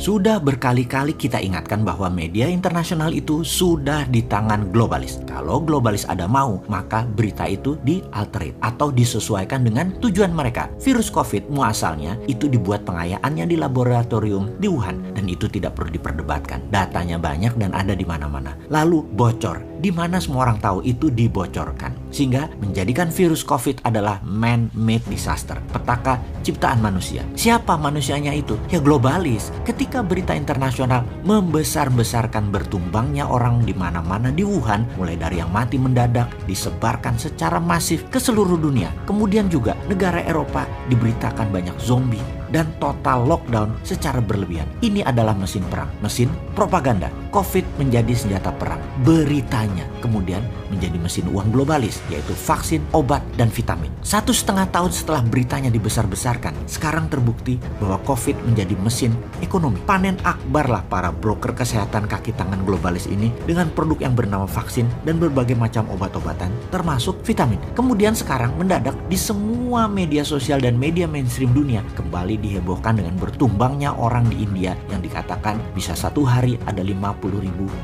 Sudah berkali-kali kita ingatkan bahwa media internasional itu sudah di tangan globalis. Kalau globalis ada mau, maka berita itu di-alterate atau disesuaikan dengan tujuan mereka. Virus COVID muasalnya itu dibuat pengayaannya di laboratorium di Wuhan, dan itu tidak perlu diperdebatkan. Datanya banyak dan ada di mana-mana. Lalu bocor, di mana semua orang tahu itu dibocorkan. Sehingga menjadikan virus COVID adalah man-made disaster, petaka ciptaan manusia. Siapa manusianya itu? Ya globalis. Ketika berita internasional membesar-besarkan bertumbangnya orang di mana-mana di Wuhan, mulai dari yang mati mendadak disebarkan secara masif ke seluruh dunia. Kemudian juga negara Eropa diberitakan banyak zombie dan total lockdown secara berlebihan. Ini adalah mesin perang, mesin propaganda. COVID menjadi senjata perang. Beritanya kemudian menjadi mesin uang globalis, yaitu vaksin, obat, dan vitamin. 1,5 tahun setelah beritanya dibesar-besarkan, sekarang terbukti bahwa COVID menjadi mesin ekonomi. Panen akbar lah para broker kesehatan kaki tangan globalis ini dengan produk yang bernama vaksin dan berbagai macam obat-obatan, termasuk vitamin. Kemudian sekarang mendadak di semua media sosial dan media mainstream dunia kembali dihebohkan dengan bertumbangnya orang di India yang dikatakan bisa satu hari ada 50.000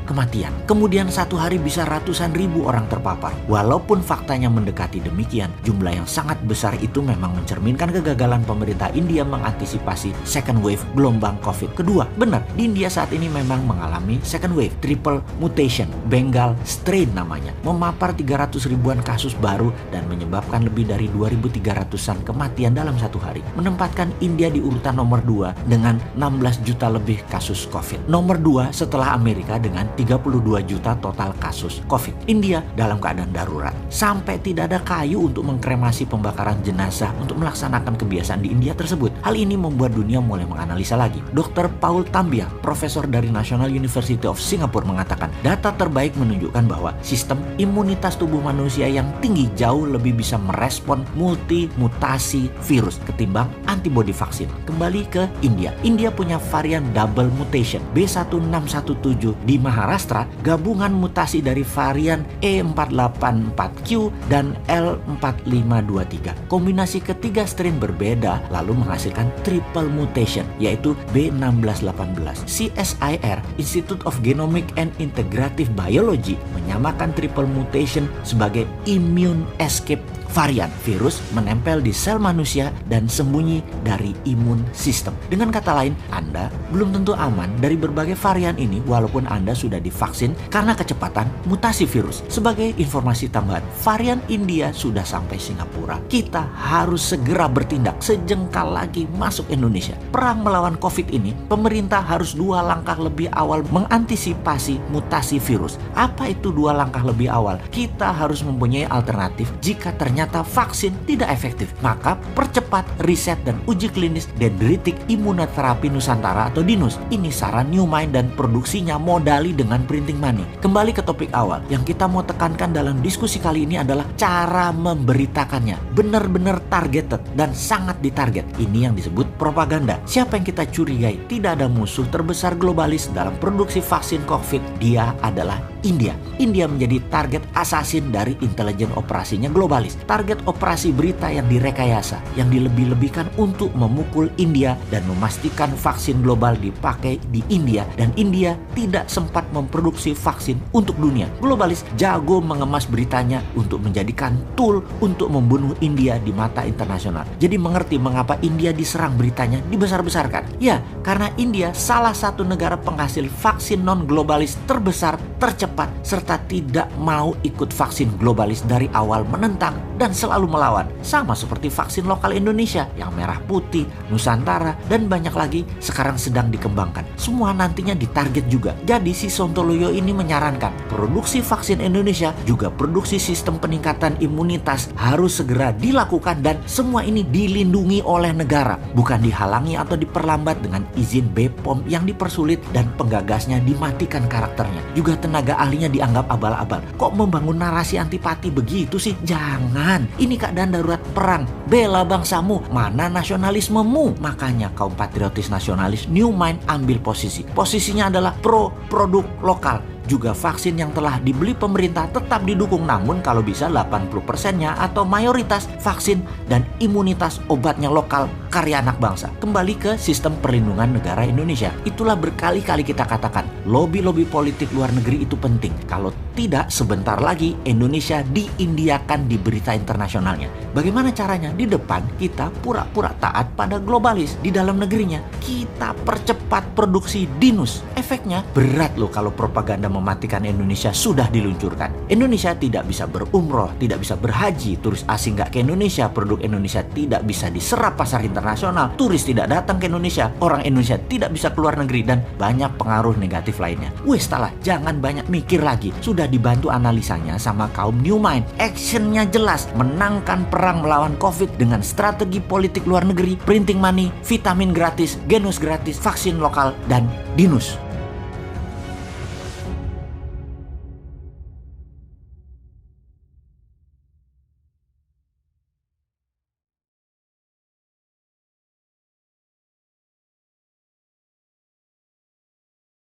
kematian. Kemudian satu hari bisa ratusan ribu orang terpapar. Walaupun faktanya mendekati demikian, jumlah yang sangat besar itu memang mencerminkan kegagalan pemerintah India mengantisipasi second wave gelombang COVID kedua. Benar, di India saat ini memang mengalami second wave, triple mutation, Bengal strain namanya, memapar 300 ribuan kasus baru dan menyebabkan lebih dari 2.300-an kematian dalam satu hari, menempatkan India di urutan nomor 2 dengan 16 juta lebih kasus COVID. Nomor 2 setelah Amerika dengan 32 juta total kasus COVID. India dalam keadaan darurat. Sampai tidak ada kayu untuk mengkremasi pembakaran jenazah untuk melaksanakan kebiasaan di India tersebut. Hal ini membuat dunia mulai menganalisa lagi. Dr. Paul Tambia, profesor dari National University of Singapore mengatakan, data terbaik menunjukkan bahwa sistem imunitas tubuh manusia yang tinggi jauh lebih bisa merespon multi-mutasi virus ketimbang antibodi vaksin. Kembali ke India. India punya varian double mutation B1617 di Maharashtra, gabungan mutasi dari varian E484Q dan L4523. Kombinasi ketiga strain berbeda lalu menghasilkan triple mutation, yaitu B1618. CSIR, Institute of Genomic and Integrative Biology, menyamakan triple mutation sebagai immune escape varian. Virus menempel di sel manusia dan sembunyi dari imun sistem. Dengan kata lain, Anda belum tentu aman dari berbagai varian ini walaupun Anda sudah divaksin karena kecepatan mutasi virus. Sebagai informasi tambahan, varian India sudah sampai Singapura. Kita harus segera bertindak sejengkal lagi masuk Indonesia. Perang melawan COVID ini, pemerintah harus 2 langkah lebih awal mengantisipasi mutasi virus. Apa itu 2 langkah lebih awal? Kita harus mempunyai alternatif jika ternyata vaksin tidak efektif. Maka percepat riset dan uji klinis dendritik imunoterapi Nusantara atau DINUS. Ini saran New Mind dan produksinya modali dengan printing money. Kembali ke topik awal, yang kita mau tekankan dalam diskusi kali ini adalah cara memberitakannya. Benar-benar targeted dan sangat ditarget. Ini yang disebut propaganda. Siapa yang kita curigai? Tidak ada musuh terbesar globalis dalam produksi vaksin COVID. Dia adalah India. India menjadi target assassin dari intelijen operasinya globalis. Target operasi berita yang direkayasa, yang dilebih-lebihkan untuk memukul India dan memastikan vaksin global dipakai di India, dan India tidak sempat memproduksi vaksin untuk dunia. Globalis jago mengemas beritanya untuk menjadikan tool untuk membunuh India di mata internasional. Jadi mengerti mengapa India diserang beritanya dibesar-besarkan. Ya, karena India salah satu negara penghasil vaksin non-globalis terbesar, tercepat, serta tidak mau ikut vaksin globalis dari awal, menentang dan selalu melawan. Sama seperti vaksin lokal Indonesia yang merah putih, Nusantara, dan banyak lagi sekarang sedang dikembangkan. Semua nantinya ditarget juga. Jadi si Sontoloyo ini menyarankan produksi vaksin Indonesia juga produksi sistem peningkatan imunitas harus segera dilakukan, dan semua ini dilindungi oleh negara, bukan dihalangi atau diperlambat dengan izin BPOM yang dipersulit dan penggagasnya dimatikan karakternya. Juga tenaga ahlinya dianggap abal-abal. Kok membangun narasi antipati begitu sih? Jangan. Ini keadaan darurat perang. Bela bangsamu. Mana nasionalismemu? Makanya kaum patriotis nasionalis New Mind ambil posisi. Posisinya adalah pro produk lokal. juga vaksin yang telah dibeli pemerintah tetap didukung, namun kalau bisa 80%-nya atau mayoritas vaksin dan imunitas obatnya lokal karya anak bangsa. Kembali ke sistem perlindungan negara Indonesia. Itulah berkali-kali kita katakan, lobby-lobby politik luar negeri itu penting. Kalau tidak, sebentar lagi Indonesia diindiakan di berita internasionalnya. Bagaimana caranya? Di depan kita pura-pura taat pada globalis. Di dalam negerinya kita percepat produksi dinus. Efeknya berat loh kalau propaganda mematikan Indonesia sudah diluncurkan. Indonesia tidak bisa berumroh, tidak bisa berhaji, turis asing nggak ke Indonesia, produk Indonesia tidak bisa diserap pasar internasional, turis tidak datang ke Indonesia, orang Indonesia tidak bisa keluar negeri, dan banyak pengaruh negatif lainnya. Wes salah, jangan banyak mikir lagi. Sudah dibantu analisanya sama kaum New Mind. Actionnya jelas, menangkan perang melawan COVID dengan strategi politik luar negeri, printing money, vitamin gratis, genus gratis, vaksin lokal, dan dinus.